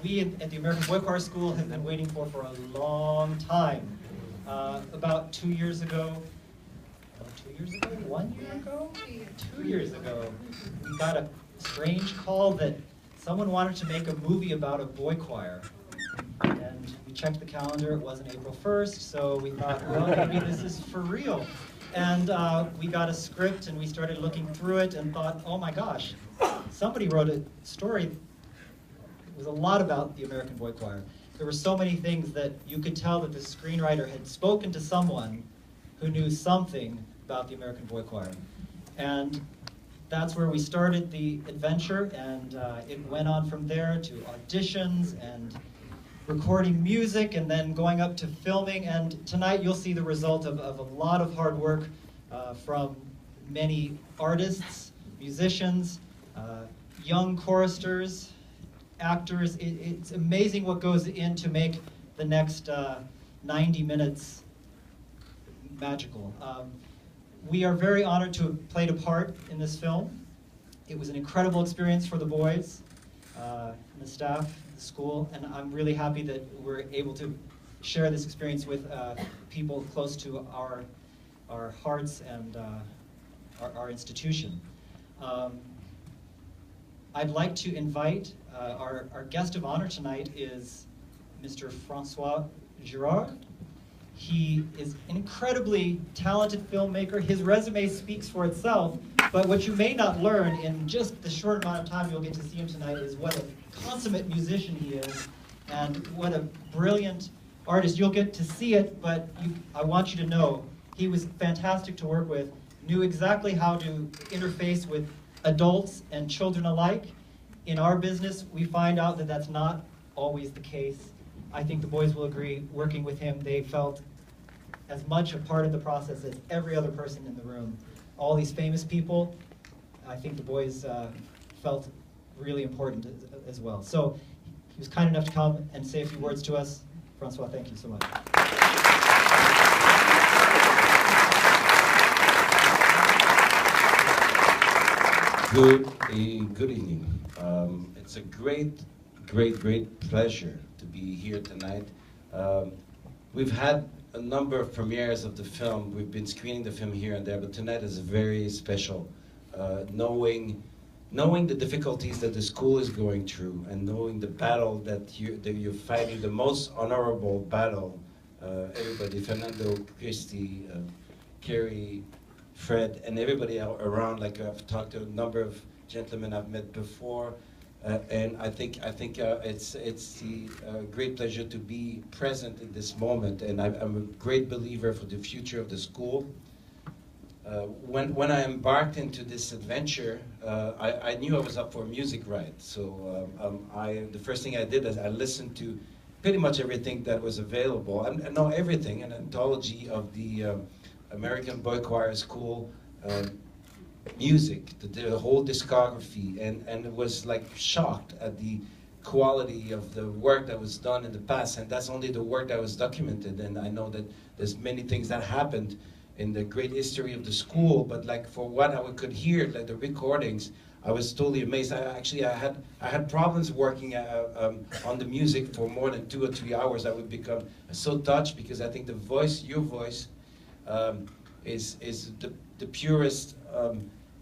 we at the American Boy Choir School have been waiting for a long time. About 2 years ago, 1 year ago? 2 years ago, we got a strange call that someone wanted to make a movie about a boy choir. And we checked the calendar, it wasn't April 1st, so we thought, well, maybe this is for real. And we got a script and we started looking through it and thought, oh my gosh, somebody wrote a story. It was a lot about the American Boy Choir. There were so many things that you could tell that the screenwriter had spoken to someone who knew something about the American Boy Choir. And that's where we started the adventure, and it went on from there to auditions and recording music and then going up to filming. And tonight you'll see the result of a lot of hard work from many artists, musicians, young choristers, actors. It's amazing what goes in to make the next 90 minutes magical. We are very honored to have played a part in this film. It was an incredible experience for the boys, and the staff, the school, and I'm really happy that we're able to share this experience with people close to our hearts and our institution. I'd like to invite our guest of honor tonight is Mr. Francois Girard. He is an incredibly talented filmmaker. His resume speaks for itself, but what you may not learn in just the short amount of time you'll get to see him tonight is what a consummate musician he is and what a brilliant artist. You'll get to see it, but I want you to know he was fantastic to work with, knew exactly how to interface with adults and children alike. In our business, we find out that that's not always the case. I think the boys will agree, working with him, they felt as much a part of the process as every other person in the room. All these famous people, I think the boys felt really important as well. So he was kind enough to come and say a few words to us. Francois, thank you so much. Good evening. It's a great pleasure to be here tonight. We've had a number of premieres of the film. We've been screening the film here and there, but tonight is very special. Knowing the difficulties that the school is going through, and knowing the battle that you're fighting, the most honorable battle. Everybody, Fernando, Christy, Kerry, Fred, and everybody around. Like I've talked to a number of gentlemen I've met before. And I think it's a great pleasure to be present in this moment, and I'm a great believer for the future of the school. When I embarked into this adventure, I knew I was up for a music ride. So the first thing I did is I listened to pretty much everything that was available. I know everything, an anthology of the American Boy Choir School music, the whole discography, and was like shocked at the quality of the work that was done in the past, and that's only the work that was documented. And I know that there's many things that happened in the great history of the school, but like for what I could hear, like the recordings, I was totally amazed. I had problems working on the music for more than 2 or 3 hours. I would become so touched, because I think the voice, your voice, is the purest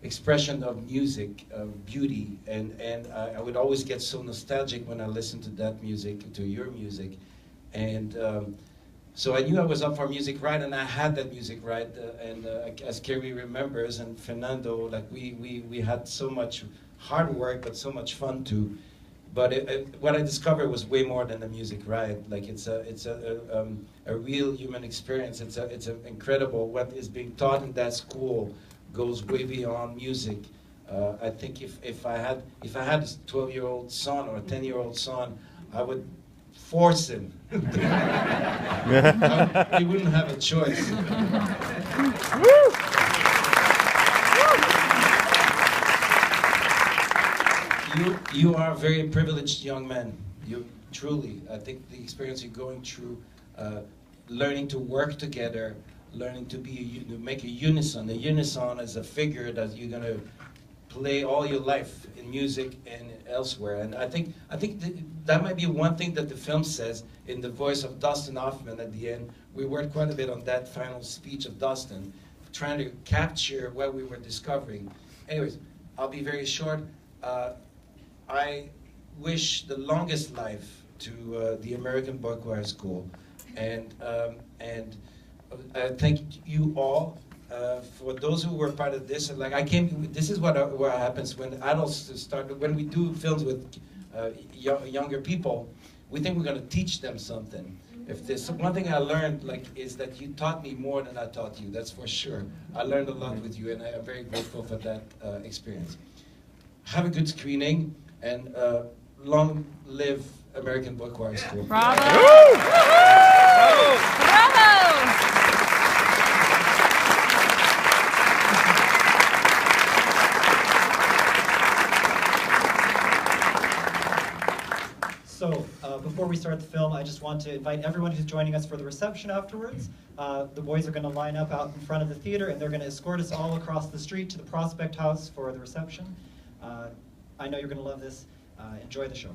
expression of music, beauty, and I would always get so nostalgic when I listened to that music, to your music, and so I knew I was up for a music ride, and I had that music ride, and as Kerry remembers, and Fernando, like we had so much hard work, but so much fun too. But what I discovered was way more than a music ride. Like it's a real human experience. It's an incredible. What is being taught in that school goes way beyond music. I think if I had a 12-year-old son or a 10-year-old son, I would force him. He wouldn't have a choice. You are a very privileged young man. You truly, I think the experience you're going through, learning to work together, learning to make a unison. A unison is a figure that you're gonna play all your life in music and elsewhere. And I think that might be one thing that the film says in the voice of Dustin Hoffman at the end. We worked quite a bit on that final speech of Dustin, trying to capture what we were discovering. Anyways, I'll be very short. I wish the longest life to the American Boy Choir School, and I thank you all for those who were part of this. And like this is what happens when adults start. When we do films with younger people, we think we're going to teach them something. If there's one thing I learned, is that you taught me more than I taught you. That's for sure. I learned a lot with you, and I am very grateful for that experience. Have a good screening, and long live American Boy Choir School. Bravo! Bravo! Bravo! So, before we start the film, I just want to invite everyone who's joining us for the reception afterwards. The boys are going to line up out in front of the theater, and they're going to escort us all across the street to the Prospect House for the reception. I know you're going to love this. Enjoy the show.